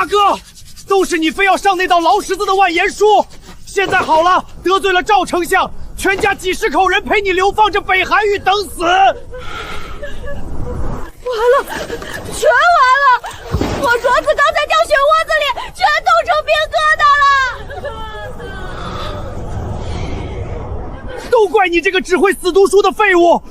大哥，都是你非要上那道劳什子的万言书。现在好了，得罪了赵丞相，全家几十口人陪你流放这北韩域等死。完了，全完了！火镯子刚才掉雪窝子里，全冻成冰疙瘩了。都怪你这个只会死读书的废物！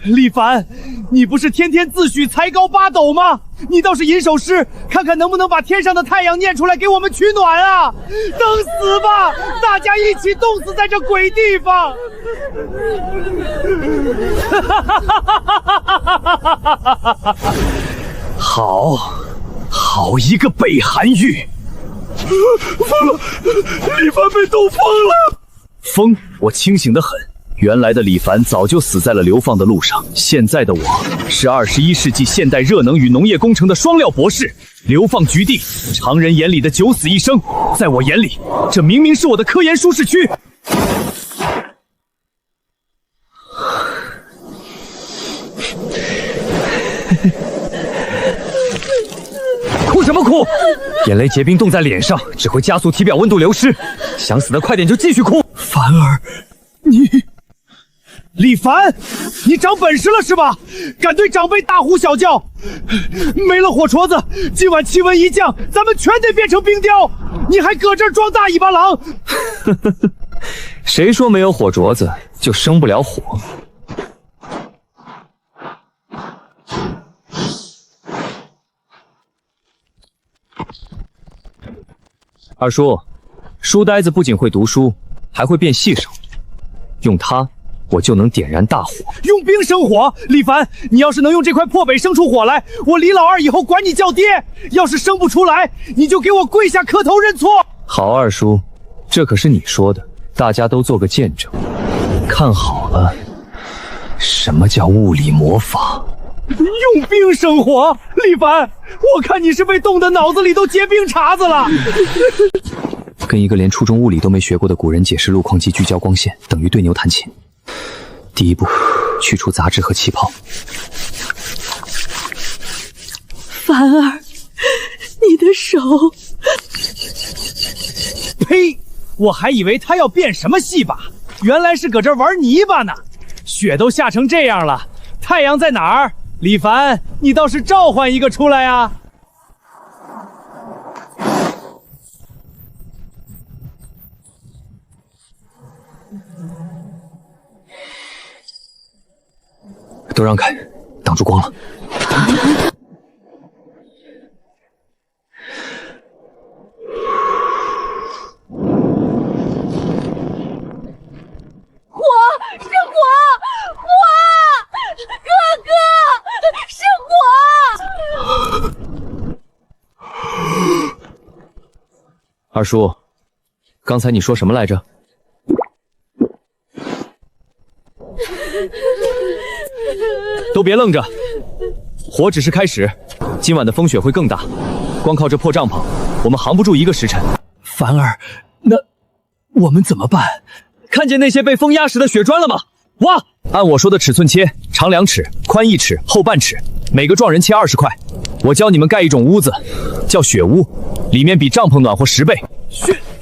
李凡，你不是天天自诩才高八斗吗？你倒是吟首诗，看看能不能把天上的太阳念出来给我们取暖啊！等死吧，大家一起冻死在这鬼地方！好一个北韩域！疯了，李凡被冻疯了！疯，我清醒得很。原来的李凡早就死在了流放的路上，现在的我是21世纪现代热能与农业工程的双料博士，流放局地，常人眼里的九死一生，在我眼里，这明明是我的科研舒适区。哭什么哭？眼泪结冰冻在脸上，只会加速体表温度流失。想死的快点就继续哭。凡儿，你。李凡，你长本事了是吧？敢对长辈大呼小叫！没了火镯子，今晚气温一降，咱们全得变成冰雕！你还搁这儿装大尾巴狼？谁说没有火镯子就生不了火？二叔，书呆子不仅会读书，还会变细手，用它。我就能点燃大火，用冰生火。李凡，你要是能用这块破北生出火来，我李老二以后管你叫爹；要是生不出来，你就给我跪下磕头认错。好，二叔，这可是你说的，大家都做个见证。看好了，什么叫物理魔法？用冰生火，李凡，我看你是被冻得脑子里都结冰碴子了。跟一个连初中物理都没学过的古人解释路况及聚焦光线，等于对牛弹琴。第一步，去除杂质和气泡。凡儿，你的手……呸！我还以为他要变什么戏法，原来是搁这玩泥巴呢。雪都下成这样了，太阳在哪儿？李凡，你倒是召唤一个出来啊！都让开，挡住光了。火是火，火！哥哥是火！二叔，刚才你说什么来着？都别愣着，火只是开始，今晚的风雪会更大。光靠这破帐篷，我们扛不住1个时辰。凡儿，那我们怎么办？看见那些被风压实的雪砖了吗？挖！按我说的尺寸切，长2尺，宽1尺，厚半尺，每个状人切20块。我教你们盖一种屋子，叫雪屋，里面比帐篷暖和10倍。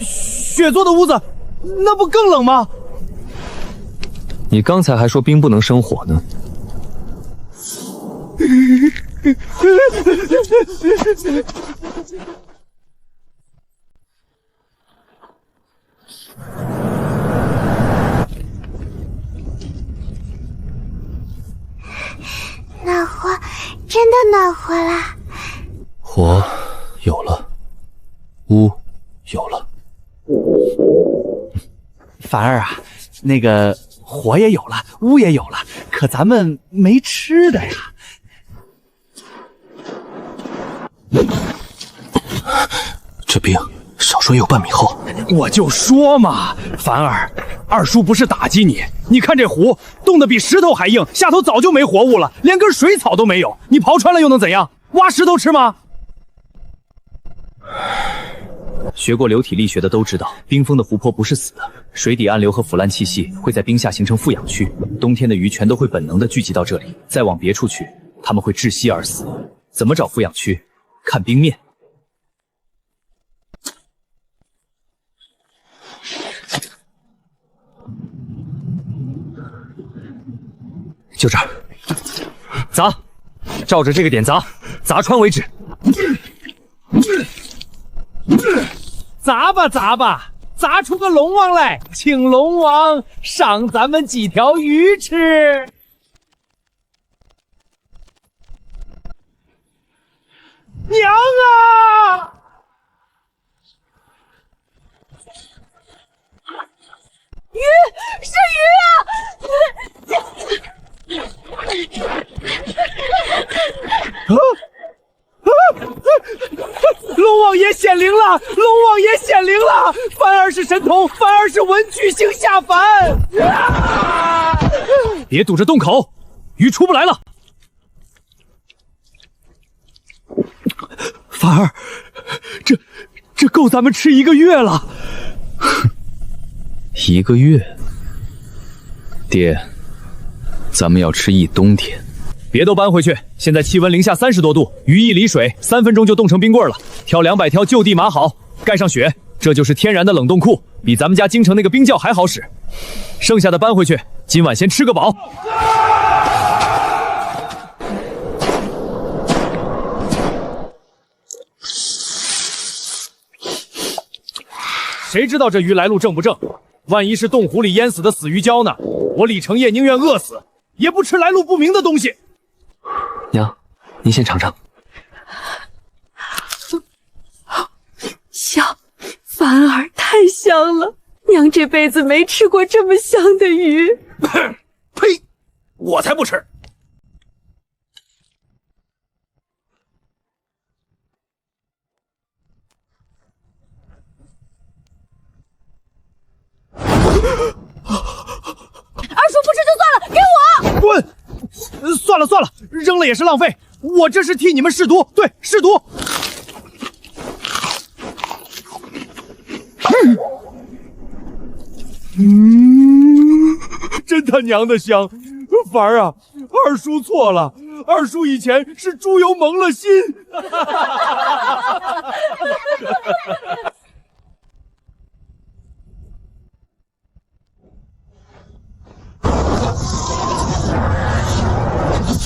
雪做的屋子，那不更冷吗？你刚才还说冰不能生火呢。暖和，真的暖和啦！火有了，屋有了。凡儿啊，那个火也有了，屋也有了，可咱们没吃的呀。这冰少说也有半米厚。我就说嘛，凡儿，二叔不是打击你，你看这湖冻得比石头还硬，下头早就没活物了，连根水草都没有，你刨穿了又能怎样？挖石头吃吗？学过流体力学的都知道，冰封的湖泊不是死的，水底暗流和腐烂气息会在冰下形成负氧区，冬天的鱼全都会本能地聚集到这里，再往别处去，它们会窒息而死。怎么找负氧区？看冰面。就这儿，砸，照着这个点砸，砸穿为止。砸吧砸吧，砸出个龙王来，请龙王赏咱们几条鱼吃。娘啊！鱼是鱼啊！龙王爷显灵了！龙王爷显灵了！凡儿是神童，凡儿是文曲星下凡。别堵着洞口，鱼出不来了。凡儿，这够咱们吃1个月了。1个月，爹，咱们要吃一冬天。别都搬回去，现在气温零下30多度，鱼一离水，3分钟就冻成冰棍了。挑200条就地码好，盖上雪，这就是天然的冷冻库，比咱们家京城那个冰窖还好使。剩下的搬回去，今晚先吃个饱。谁知道这鱼来路正不正？万一是洞湖里淹死的死鱼礁呢？我李成业宁愿饿死，也不吃来路不明的东西。娘，您先尝尝。香，凡儿太香了，娘这辈子没吃过这么香的鱼。呸！我才不吃。二叔不吃就算了，给我！滚！算了算了，扔了也是浪费。我这是替你们试毒，对，试毒。真他娘的香！凡儿啊，二叔错了，二叔以前是猪油蒙了心。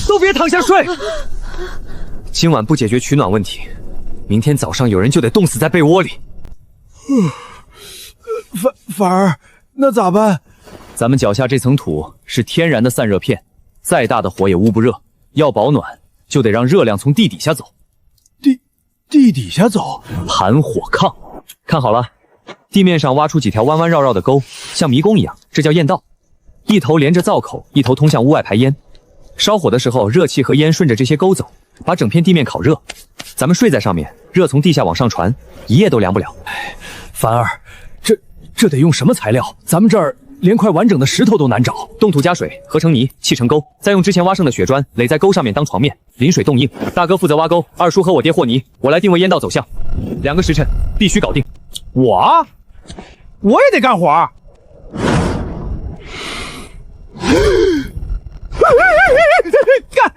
都别躺下睡！今晚不解决取暖问题，明天早上有人就得冻死在被窝里。凡儿，那咋办？咱们脚下这层土是天然的散热片，再大的火也捂不热。要保暖，就得让热量从地底下走。地底下走？盘火炕。看好了，地面上挖出几条弯弯绕绕的沟，像迷宫一样，这叫堰道。一头连着灶口，一头通向屋外排烟。烧火的时候，热气和烟顺着这些沟走，把整片地面烤热。咱们睡在上面，热从地下往上传，一夜都凉不了。凡儿，这得用什么材料？咱们这儿连块完整的石头都难找。冻土加水，合成泥，砌成沟，再用之前挖剩的雪砖垒在沟上面当床面，淋水冻硬。大哥负责挖沟，二叔和我爹和泥，我来定位烟道走向。2个时辰必须搞定。我也得干活。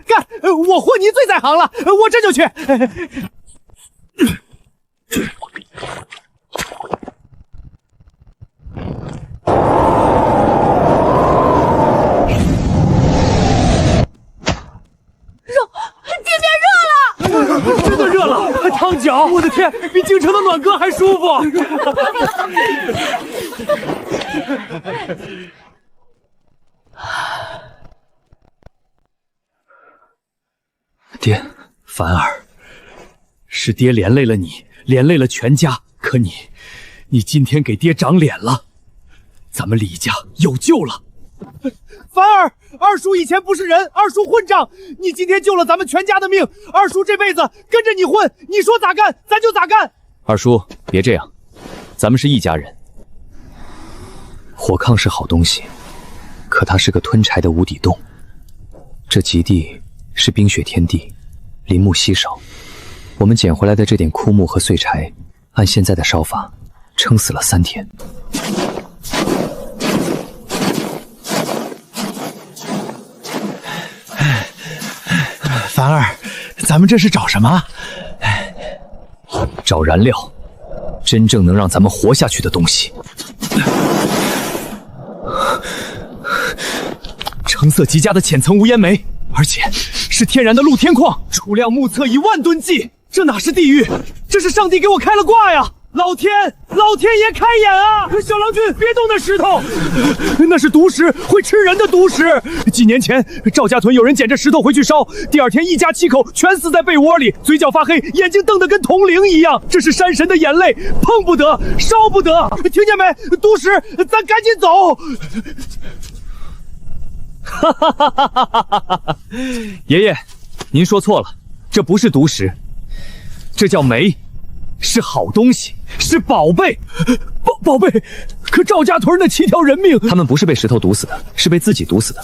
干！我和泥最在行了，我这就去。地面热了，真的热了，还烫脚！我的天，比京城的暖哥还舒服。爹，凡儿，是爹连累了你，连累了全家。可你今天给爹长脸了，咱们李家有救了。凡儿，二叔以前不是人，二叔混账，你今天救了咱们全家的命，二叔这辈子跟着你混，你说咋干咱就咋干。二叔，别这样，咱们是一家人。火炕是好东西，可它是个吞柴的无底洞。这极地是冰雪天地，林木稀少，我们捡回来的这点枯木和碎柴，按现在的烧法，撑死了3天。凡儿，咱们这是找什么？找燃料，真正能让咱们活下去的东西。成成色极佳的浅层无烟煤，而且是天然的露天矿，储量目测1万吨计。这哪是地狱，这是上帝给我开了挂呀！老天爷开眼啊！小郎君，别动那石头，那是毒石，会吃人的毒石。几年前，赵家屯有人捡着石头回去烧，第二天一家7口全死在被窝里，嘴角发黑，眼睛瞪得跟铜铃一样。这是山神的眼泪，碰不得，烧不得，听见没？毒石，咱赶紧走！哈哈哈哈哈哈！爷爷，您说错了，这不是毒石，这叫煤。是好东西，是宝贝，宝贝。可赵家屯那7条人命，他们不是被石头毒死的，是被自己毒死的。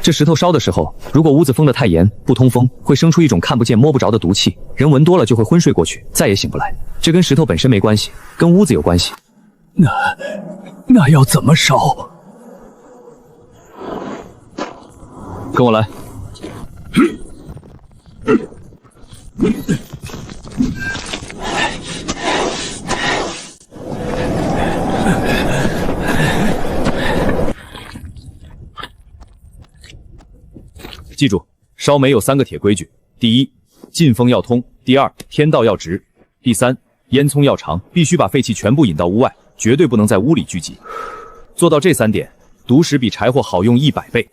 这石头烧的时候，如果屋子封得太严，不通风，会生出一种看不见摸不着的毒气，人闻多了就会昏睡过去，再也醒不来。这跟石头本身没关系，跟屋子有关系。那要怎么烧？跟我来。记住，烧煤有3个铁规矩：第一，进风要通；第二，天道要直；第三，烟囱要长，必须把废气全部引到屋外，绝对不能在屋里聚集。做到这3点，毒石比柴火好用100倍。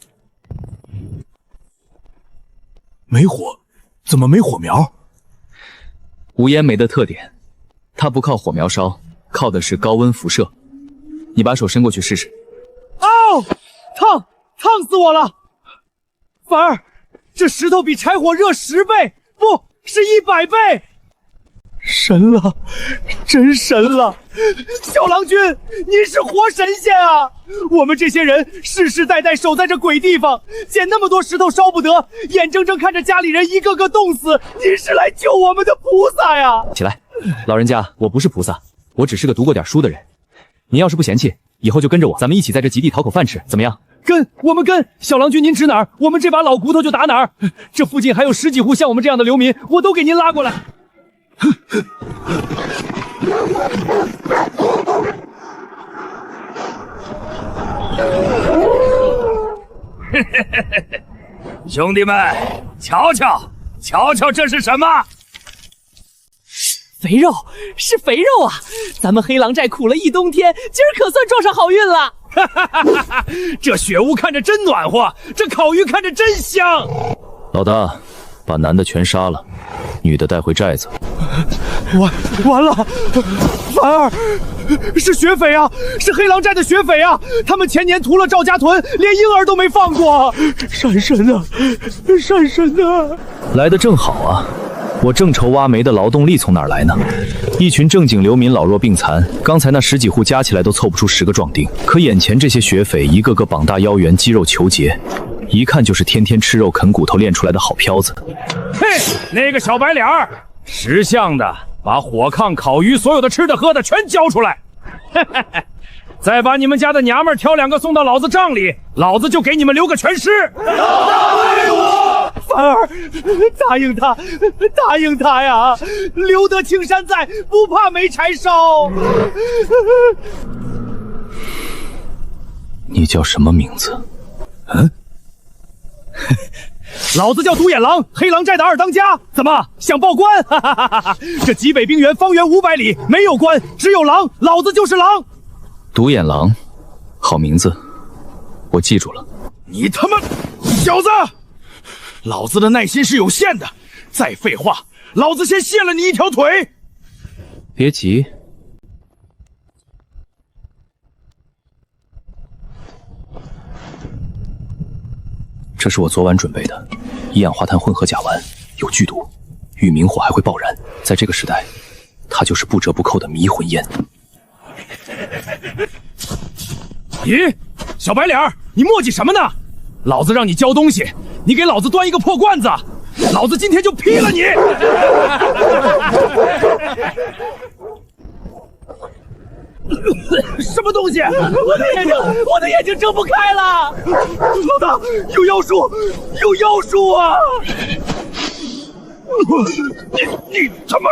没火，怎么没火苗？无烟煤的特点，它不靠火苗烧，靠的是高温辐射。你把手伸过去试试。哦，烫死我了！凡儿，这石头比柴火热10倍，不是100倍。神了，真神了！小郎君，你是活神仙啊！我们这些人世世代代守在这鬼地方，捡那么多石头烧不得，眼睁睁看着家里人一个个冻死，你是来救我们的菩萨呀！起来，老人家，我不是菩萨，我只是个读过点书的人。您要是不嫌弃，以后就跟着我，咱们一起在这极地讨口饭吃，怎么样？我们跟小郎君，您指哪儿，我们这把老骨头就打哪儿。这附近还有10几户像我们这样的流民，我都给您拉过来。兄弟们，瞧瞧这是什么？肥肉，是肥肉啊！咱们黑狼寨苦了一冬天，今儿可算撞上好运了。哈哈哈哈哈！这雪屋看着真暖和，这烤鱼看着真香。老大，把男的全杀了，女的带回寨子。完了，凡儿，是血匪啊，是黑狼寨的血匪啊！他们前年屠了赵家屯，连婴儿都没放过。山神啊，山神啊！来得正好啊！我正愁挖煤的劳动力从哪儿来呢？一群正经流民老弱病残，刚才那10几户加起来都凑不出10个壮丁，可眼前这些血匪一个个膀大腰圆，肌肉虬结，一看就是天天吃肉啃骨头练出来的好漂子。嘿，那个小白脸儿，识相的把火炕、烤鱼，所有的吃的喝的全交出来。再把你们家的娘们儿挑2个送到老子帐里，老子就给你们留个全尸。凡儿，答应他呀！留得青山在，不怕没柴烧。你叫什么名字？老子叫独眼狼，黑狼寨的2当家。怎么想报官？哈哈哈哈！这极北冰原方圆500里没有官，只有狼，老子就是狼。独眼狼，好名字，我记住了。你他妈小子！老子的耐心是有限的，再废话，老子先卸了你一条腿！别急，这是我昨晚准备的一氧化碳混合甲烷，有剧毒，遇明火还会爆燃。在这个时代，它就是不折不扣的迷魂烟。咦，小白脸儿，你磨叽什么呢？老子让你交东西，你给老子端一个破罐子，老子今天就劈了你！什么东西？我的眼睛睁不开了！老大，有妖术，有妖术啊！你他妈！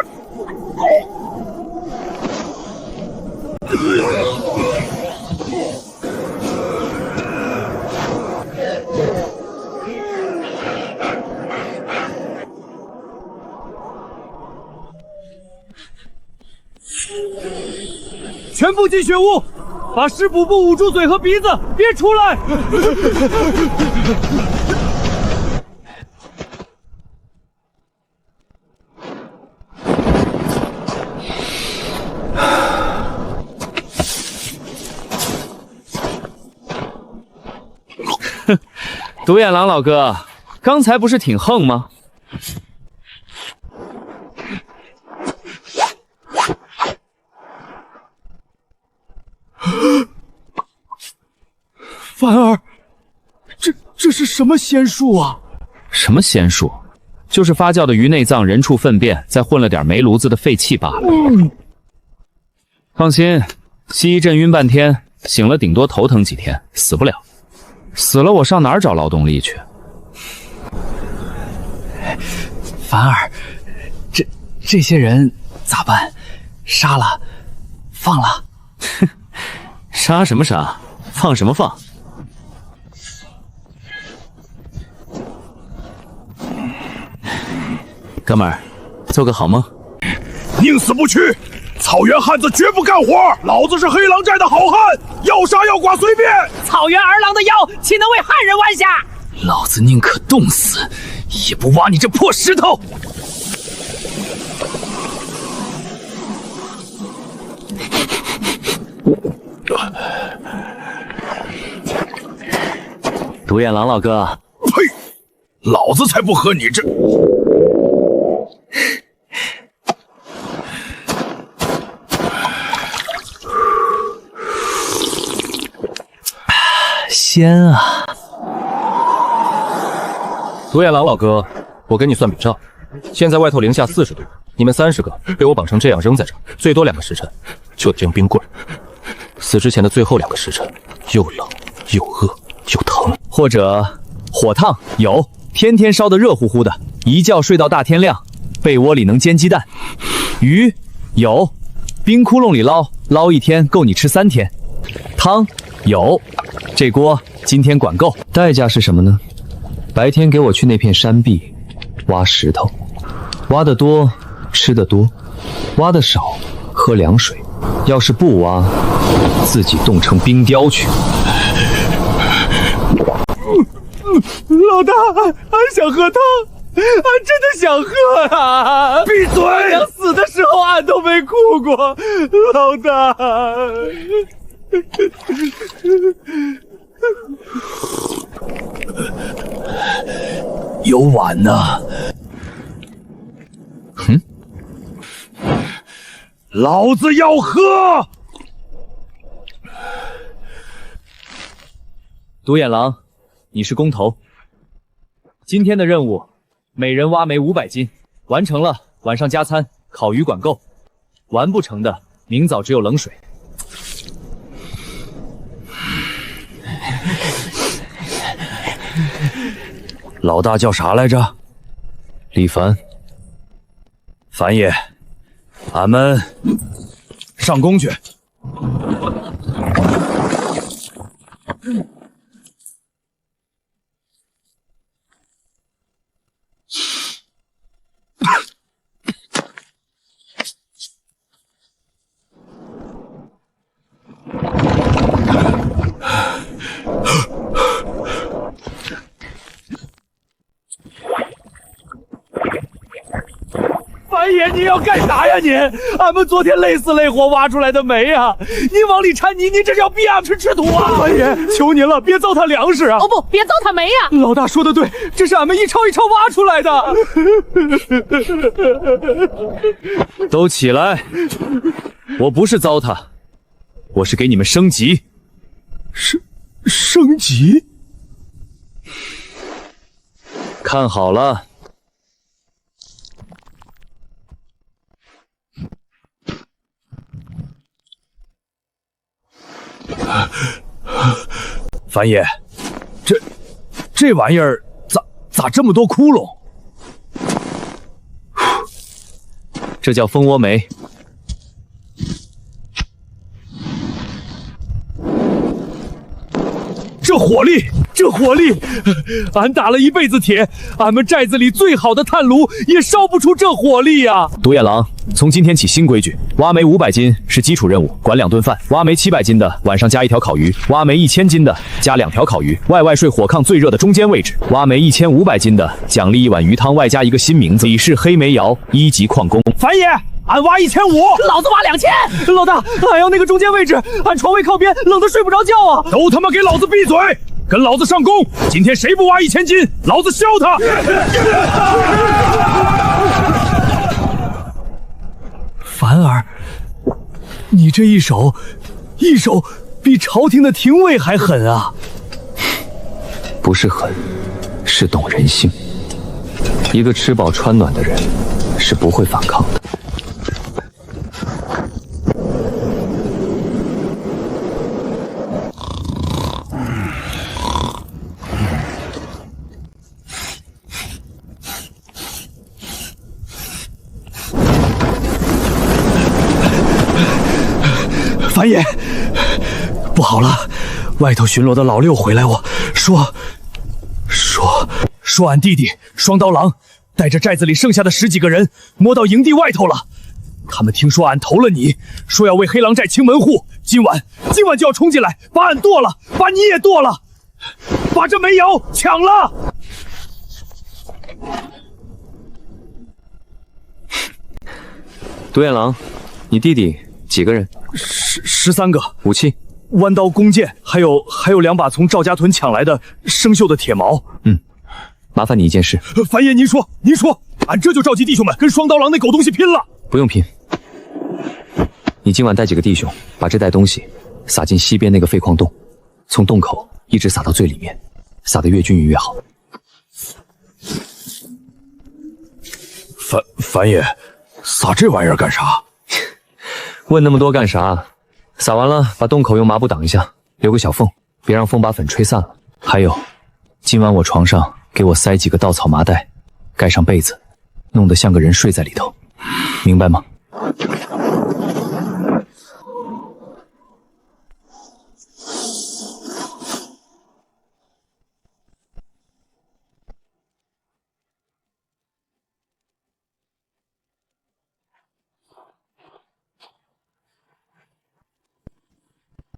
全部进血屋，把尸补部捂住嘴和鼻子，别出来！独眼狼老哥，刚才不是挺横吗？凡儿，这是什么仙术啊？什么仙术？就是发酵的鱼内脏、人畜粪便，再混了点煤炉子的废气罢了。放心，西医震晕半天，醒了顶多头疼几天，死不了。死了我上哪儿找劳动力去？凡儿，这些人咋办？杀了，放了？杀什么杀？放什么放？哥们儿，做个好梦。宁死不屈！草原汉子绝不干活，老子是黑狼寨的好汉，要杀要剐随便。草原儿郎的腰，岂能为汉人剜下？老子宁可冻死，也不挖你这破石头！独眼狼老哥，呸！老子才不和你这……鲜啊！独眼狼老哥，我跟你算笔账，现在外头零下40度，你们30个被我绑成这样扔在这儿，最多2个时辰就得扔冰棍。死之前的最后2个时辰，又冷又饿又疼。或者火烫有，天天烧得热乎乎的，一觉睡到大天亮，被窝里能煎鸡蛋。鱼有，冰窟窿里捞一天够你吃3天。汤有，这锅今天管够。代价是什么呢？白天给我去那片山壁挖石头，挖得多吃得多，挖得少喝凉水。要是不挖，自己冻成冰雕去。老大，俺想喝汤，俺真的想喝啊！闭嘴！想死的时候俺都没哭过，老大。有碗呢。老子要喝！独眼狼，你是工头。今天的任务，每人挖煤500斤，完成了晚上加餐，烤鱼管够。完不成的，明早只有冷水。老大叫啥来着？李凡。凡爷，俺们上工去。凡爷，你要干啥呀你？俺们昨天累死累活挖出来的煤啊！你往里掺泥，你这是要逼俺们吃土啊！凡爷，求您了，别糟蹋粮食啊！哦不，别糟蹋煤呀！老大说的对，这是俺们一抄一抄挖出来的。都起来！我不是糟蹋，我是给你们升级。升级？看好了。凡爷，这玩意儿咋这么多窟窿？这叫蜂窝煤。这火力这火力，俺打了一辈子铁，俺们寨子里最好的炭炉也烧不出这火力呀！独眼狼，从今天起新规矩：挖煤500斤是基础任务，管2顿饭；挖煤700斤的晚上加1条烤鱼；挖煤1000斤的加2条烤鱼。外睡火炕最热的中间位置；挖煤1500斤的奖励1碗鱼汤，外加一个新名字，李氏黑煤窑1级矿工。樊爷，俺挖1500，老子挖2000。老大，俺要那个中间位置，俺床位靠边，冷得睡不着觉啊！都他妈给老子闭嘴！跟老子上工！今天谁不挖1000斤，老子削他！凡儿，你这一手比朝廷的廷尉还狠啊！不是狠，是懂人性。一个吃饱穿暖的人是不会反抗的。樊爷，不好了，外头巡逻的老六回来我说俺弟弟双刀郎带着寨子里剩下的10几个人摸到营地外头了。他们听说俺投了你，说要为黑狼寨清门户，今晚就要冲进来，把俺剁了，把你也剁了，把这煤窑抢了。独眼狼，你弟弟几个人？13个。武器？弯刀、弓箭，还有2把从赵家屯抢来的生锈的铁矛。麻烦你一件事。樊爷，您说，俺这就召集弟兄们跟双刀郎那狗东西拼了。不用拼，你今晚带几个弟兄，把这袋东西撒进西边那个废矿洞，从洞口一直撒到最里面，撒得越均匀越好。樊爷，撒这玩意儿干啥？问那么多干啥？撒完了，把洞口用麻布挡一下，留个小缝，别让风把粉吹散了。还有，今晚我床上给我塞几个稻草麻袋，盖上被子，弄得像个人睡在里头，明白吗？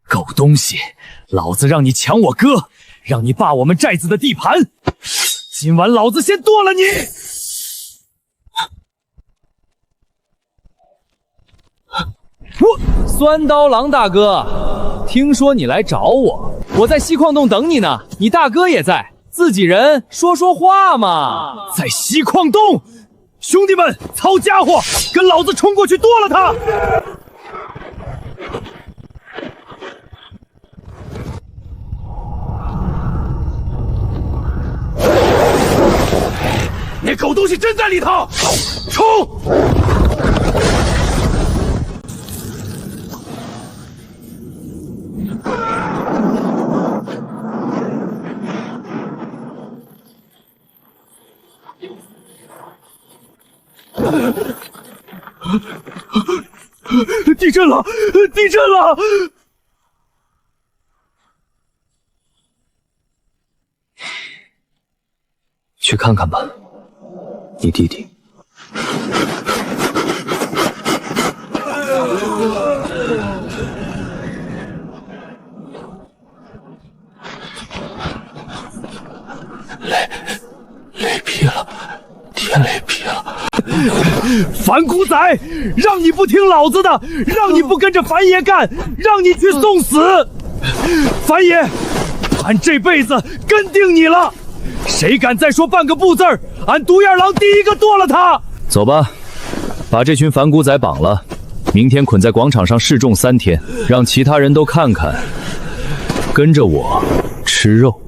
狗东西，老子让你抢我哥，让你霸我们寨子的地盘，今晚老子先剁了你！酸刀郎大哥，听说你来找我，我在西矿洞等你呢。你大哥也在，自己人说说话嘛。在西矿洞，兄弟们，操家伙，跟老子冲过去剁了他！那狗东西真在里头！冲！地震了！地震了！去看看吧，你弟弟。雷劈了，天雷劈了！反骨仔，让你不听老子的，让你不跟着樊爷干，让你去送死！樊爷，俺这辈子跟定你了，谁敢再说半个不字儿，俺独眼狼第一个剁了他！走吧，把这群反骨仔绑了，明天捆在广场上示众3天，让其他人都看看，跟着我吃肉，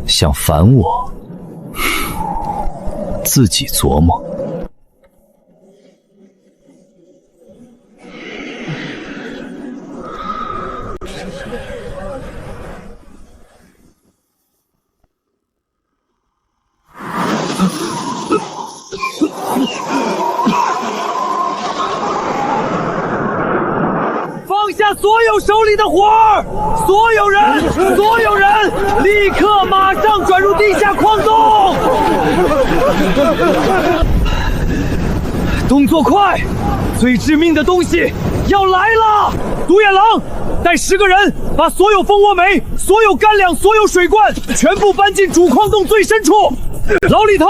想反我，自己琢磨。放下！下所有手里的活儿，所有人，立刻马上转入地下矿洞！动作快，最致命的东西要来了！独眼狼，带10个人，把所有蜂窝煤、所有干粮、所有水罐全部搬进主矿洞最深处。老李头，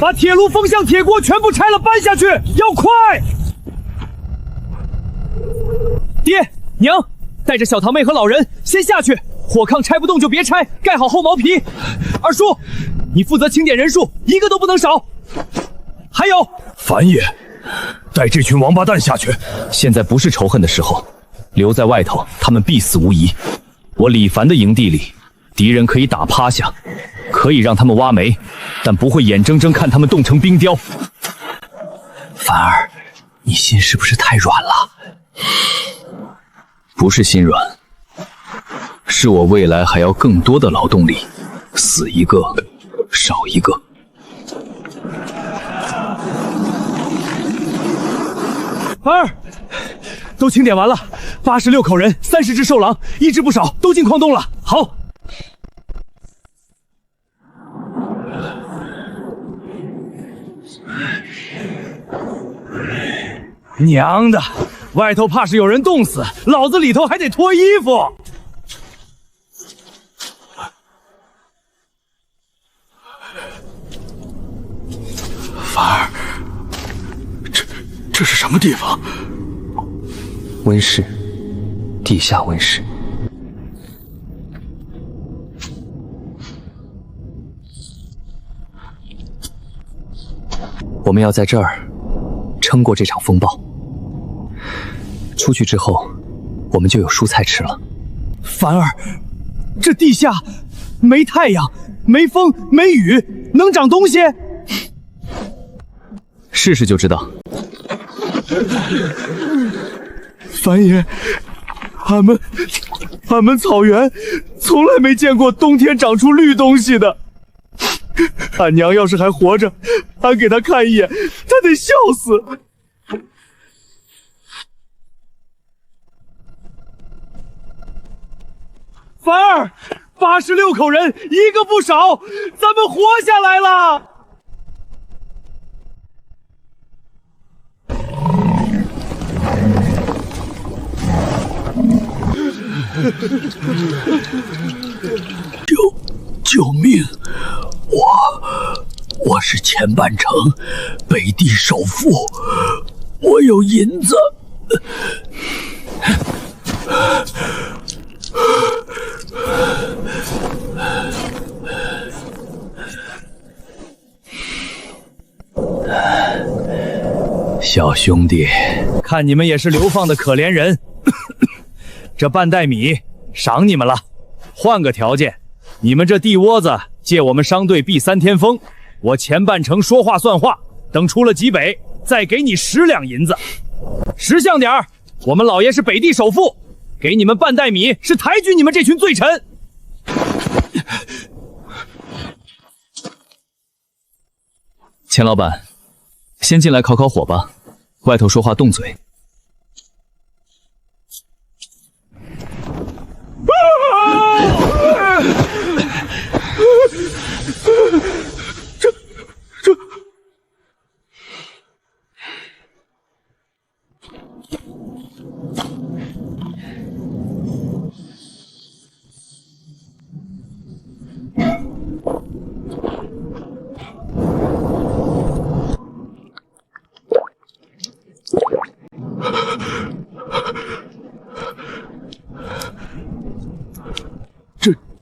把铁炉、风箱、铁锅全部拆了搬下去，要快！爹娘，带着小堂妹和老人先下去，火炕拆不动就别拆，盖好厚毛皮。二叔，你负责清点人数，一个都不能少。还有，樊爷，带这群王八蛋下去。现在不是仇恨的时候，留在外头，他们必死无疑。我李凡的营地里，敌人可以打趴下，可以让他们挖煤，但不会眼睁睁看他们冻成冰雕。凡儿，你心是不是太软了？不是心软，是我未来还要更多的劳动力，死一个少一个。凡儿，都清点完了，86口人，30只兽狼，1只不少，都进矿洞了。好。娘的，外头怕是有人冻死，老子里头还得脱衣服。凡儿，这是什么地方？温室，地下温室。我们要在这儿撑过这场风暴。出去之后，我们就有蔬菜吃了。凡儿，这地下没太阳，没风，没雨，能长东西？试试就知道。凡爷，俺们草原从来没见过冬天长出绿东西的。俺娘要是还活着，俺给她看一眼，她得笑死。凡儿，86口人，一个不少，咱们活下来了。救命！我是前半城北地首富，我有银子。小兄弟，看你们也是流放的可怜人，这半袋米赏你们了。换个条件，你们这地窝子借我们商队避3天风，我前半程说话算话，等出了极北，再给你10两银子。识相点儿，我们老爷是北地首富，给你们半袋米是抬举你们这群罪臣。钱老板，先进来烤烤火吧，外头说话动嘴。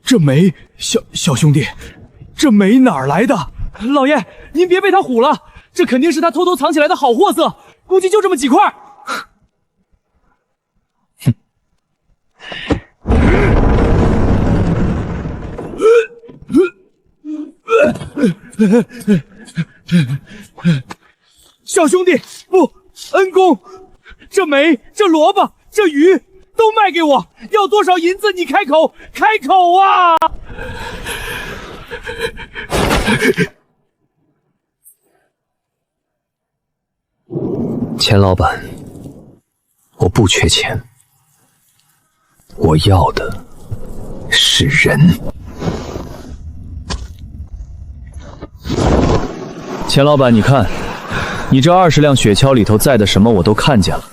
这煤，小兄弟，这煤哪儿来的？老爷，您别被他唬了，这肯定是他偷偷藏起来的好货色，估计就这么几块。小兄弟，不，恩公，这煤，这萝卜，这鱼。都卖给我，要多少银子你开口，开口啊！钱老板，我不缺钱，我要的是人。钱老板，你看，你这20辆雪橇里头载的什么我都看见了。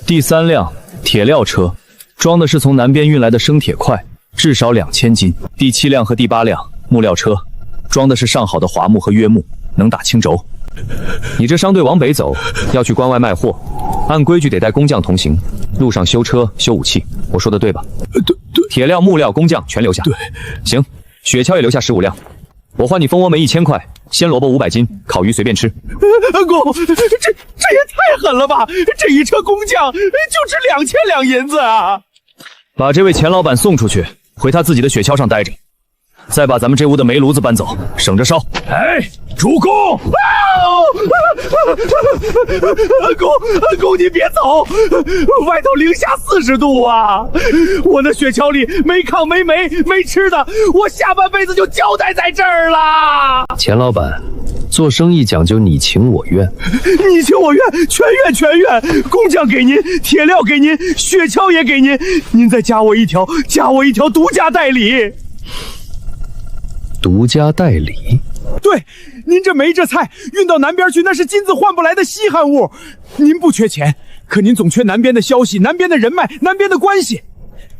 第3辆铁料车，装的是从南边运来的生铁块，至少2000斤。第7辆和第8辆木料车，装的是上好的桦木和榆木，能打青轴。你这商队往北走，要去关外卖货，按规矩得带工匠同行，路上修车、修武器，我说的对吧？对。铁料、木料、工匠全留下。对。行，雪橇也留下15辆，我换你蜂窝煤1000块，鲜萝卜500斤，烤鱼随便吃。公，这也太狠了吧！这一车工匠就值2000两银子啊！把这位钱老板送出去，回他自己的雪橇上待着。再把咱们这屋的煤炉子搬走，省着烧。哎，主公！公你别走，外头零下40度啊！我的雪橇里没炕没煤没吃的，我下半辈子就交代在这儿了。钱老板，做生意讲究你情我愿，你情我愿，全愿。工匠给您，铁料给您，雪橇也给您，您再加我一条独家代理。独家代理？对，您这煤这菜运到南边去，那是金子换不来的稀罕物。您不缺钱，可您总缺南边的消息、南边的人脉、南边的关系。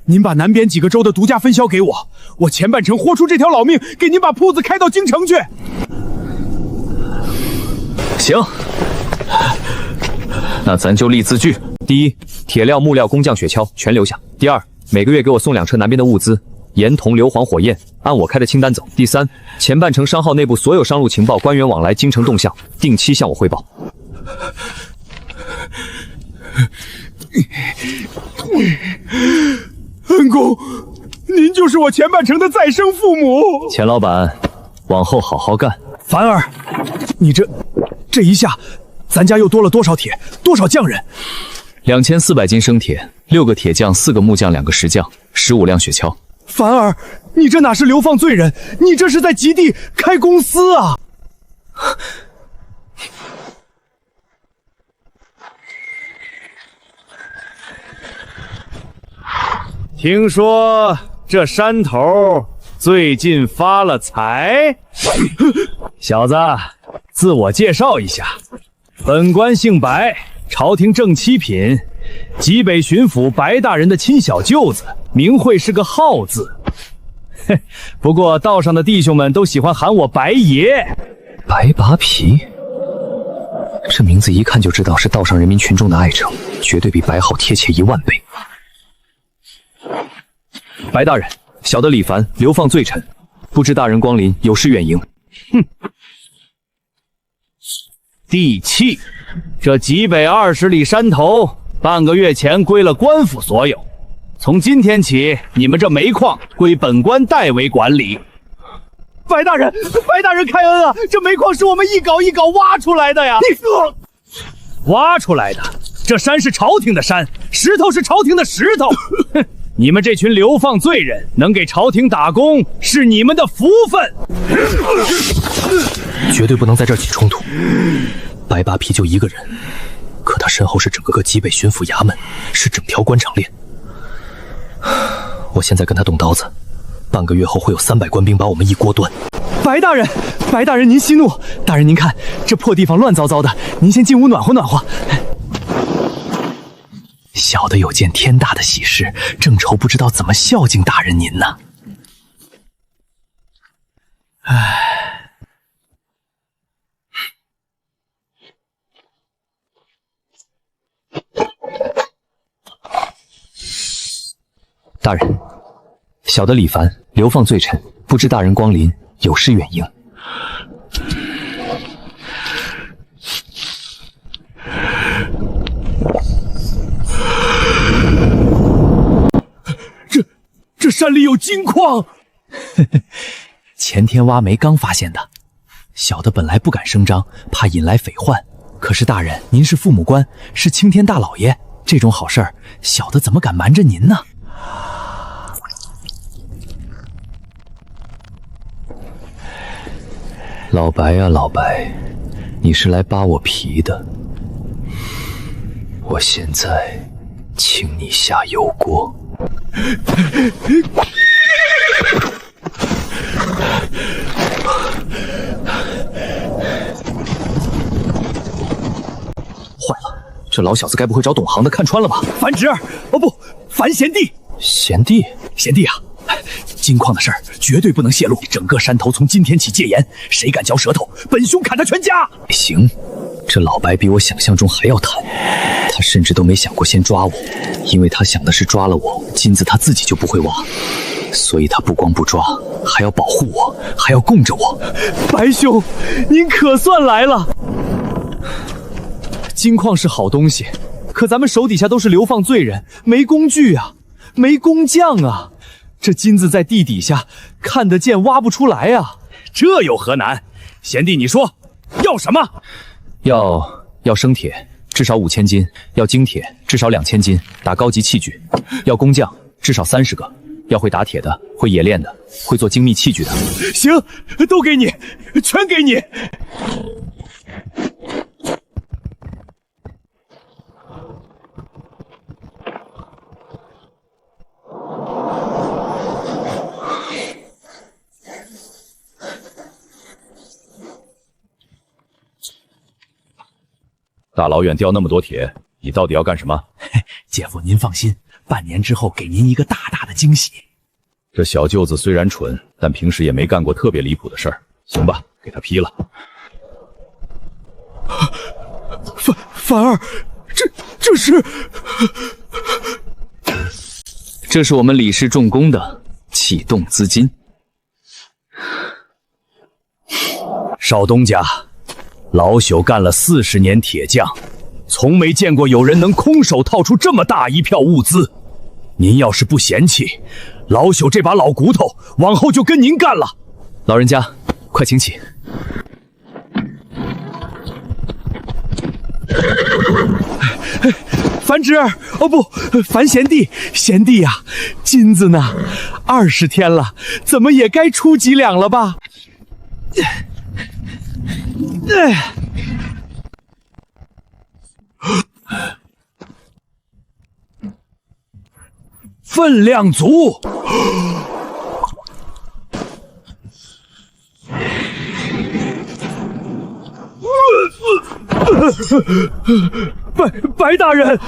您把南边几个州的独家分销给我，我前半程豁出这条老命，给您把铺子开到京城去。行，那咱就立字据：第一，铁料、木料、工匠、雪橇全留下；第二，每个月给我送2车南边的物资。盐、铜、硫磺、火焰，按我开的清单走。第3，前半程商号内部所有商路情报、官员往来、京城动向，定期向我汇报。恩公，您就是我前半程的再生父母。钱老板，往后好好干。凡儿，你这一下，咱家又多了多少铁，多少匠人？2400斤生铁，6个铁匠，4个木匠，2个石匠，15辆雪橇。凡儿，你这哪是流放罪人，你这是在极地开公司啊！听说这山头最近发了财，小子，自我介绍一下，本官姓白，朝廷正七品，极北巡抚白大人的亲小舅子。名讳是个浩字，不过道上的弟兄们都喜欢喊我白爷。白拔皮，这名字一看就知道是道上人民群众的爱称，绝对比白好贴切10000倍。白大人，小的李凡，流放罪臣，不知大人光临，有失远迎。哼，地契，这极北20里山头，半个月前归了官府所有。从今天起，你们这煤矿归本官代为管理。白大人开恩啊！这煤矿是我们一镐一镐挖出来的呀！你说，挖出来的？这山是朝廷的山，石头是朝廷的石头。哼，你们这群流放罪人，能给朝廷打工是你们的福分。绝对不能在这儿起冲突。白拔皮就一个人，可他身后是整个极北巡抚衙门，是整条官场链。我现在跟他动刀子，半个月后会有300官兵把我们一锅端。白大人您息怒。大人您看这破地方乱糟糟的，您先进屋暖和暖和。小的有件天大的喜事，正愁不知道怎么孝敬大人您呢。大人，小的李凡，流放罪臣，不知大人光临，有失远迎。这山里有金矿。前天挖煤刚发现的，小的本来不敢声张，怕引来匪患。可是大人，您是父母官，是青天大老爷，这种好事儿，小的怎么敢瞒着您呢？老白呀，老白，你是来扒我皮的。我现在请你下油锅。坏了，这老小子该不会找懂行的看穿了吧？樊侄儿，哦不，樊贤弟，贤弟，贤弟啊，金矿的事儿绝对不能泄露，整个山头从今天起戒严，谁敢嚼舌头，本兄砍他全家。行，这老白比我想象中还要贪，他甚至都没想过先抓我，因为他想的是抓了我，金子他自己就不会挖，所以他不光不抓，还要保护我，还要供着我。白兄，您可算来了。金矿是好东西，可咱们手底下都是流放罪人，没工具啊，没工匠啊。这金子在地底下看得见，挖不出来啊。这有何难？贤弟，你说要什么？要生铁，至少5000斤；要精铁，至少2000斤，打高级器具；要工匠，至少30个；要会打铁的，会冶炼的，会做精密器具的。行，都给你，全给你。大老远调那么多铁，你到底要干什么？姐夫，您放心，半年之后给您一个大大的惊喜。这小舅子虽然蠢，但平时也没干过特别离谱的事儿。行吧，给他批了。凡儿，这是我们李氏重工的启动资金。少东家，老朽干了40年铁匠，从没见过有人能空手套出这么大一票物资。您要是不嫌弃，老朽这把老骨头往后就跟您干了。老人家，快请起。樊侄儿，哦不，樊贤弟，贤弟呀，金子呢？20天了，怎么也该出几两了吧？分量足。白大人，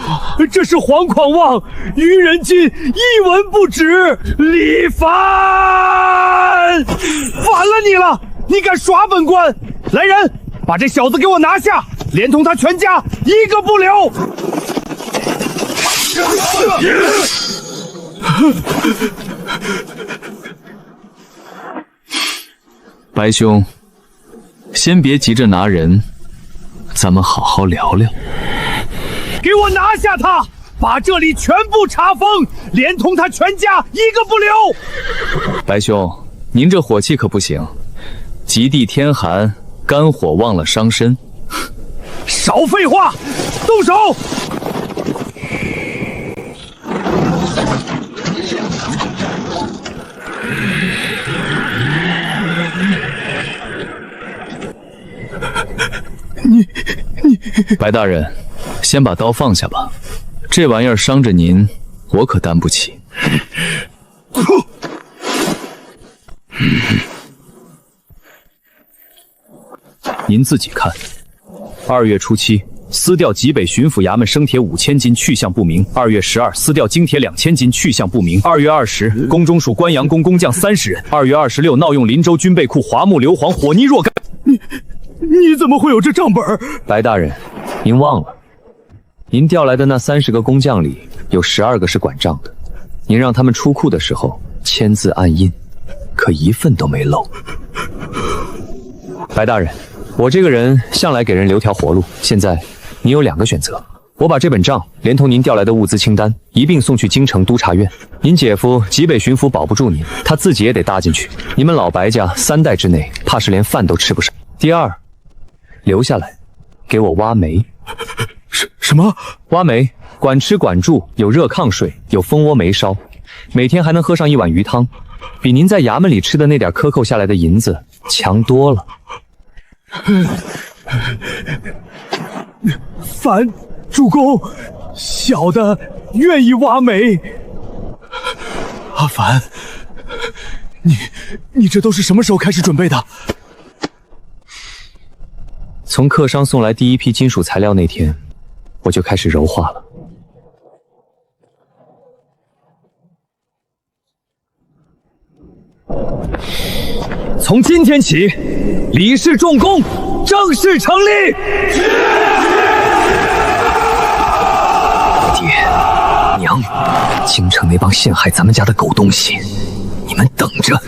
这是惶狂望，愚人金一文不值。李凡，反了你了！你敢耍本官！来人，把这小子给我拿下，连同他全家一个不留！白兄，先别急着拿人，咱们好好聊聊。给我拿下他，把这里全部查封，连同他全家一个不留！白兄，您这火气可不行，极地天寒，肝火忘了伤身。少废话，动手！白大人，先把刀放下吧，这玩意儿伤着您，我可担不起。您自己看，2月初7，私调济北巡抚衙门生铁5000斤，去向不明；2月12，私调精铁2000斤，去向不明；2月20，宫中属关阳宫工匠30人；2月26，闹用林州军备库华木硫磺火泥若干。你怎么会有这账本？白大人，您忘了，您调来的那30个工匠里有12个是管账的，您让他们出库的时候签字按印，可一份都没漏。白大人，我这个人向来给人留条活路，现在您有2个选择，我把这本账连同您调来的物资清单一并送去京城督察院，您姐夫济北巡抚保不住您，他自己也得搭进去，你们老白家3代之内怕是连饭都吃不上。第二，留下来给我挖煤。什么？挖煤，管吃管住，有热炕睡，有蜂窝煤烧，每天还能喝上1碗鱼汤，比您在衙门里吃的那点克扣下来的银子强多了。樊主公，小的愿意挖煤。阿凡，你这都是什么时候开始准备的？从客商送来第一批金属材料那天，我就开始柔化了。从今天起，李氏重工正式成立。爹娘，京城那帮陷害咱们家的狗东西，你们等着！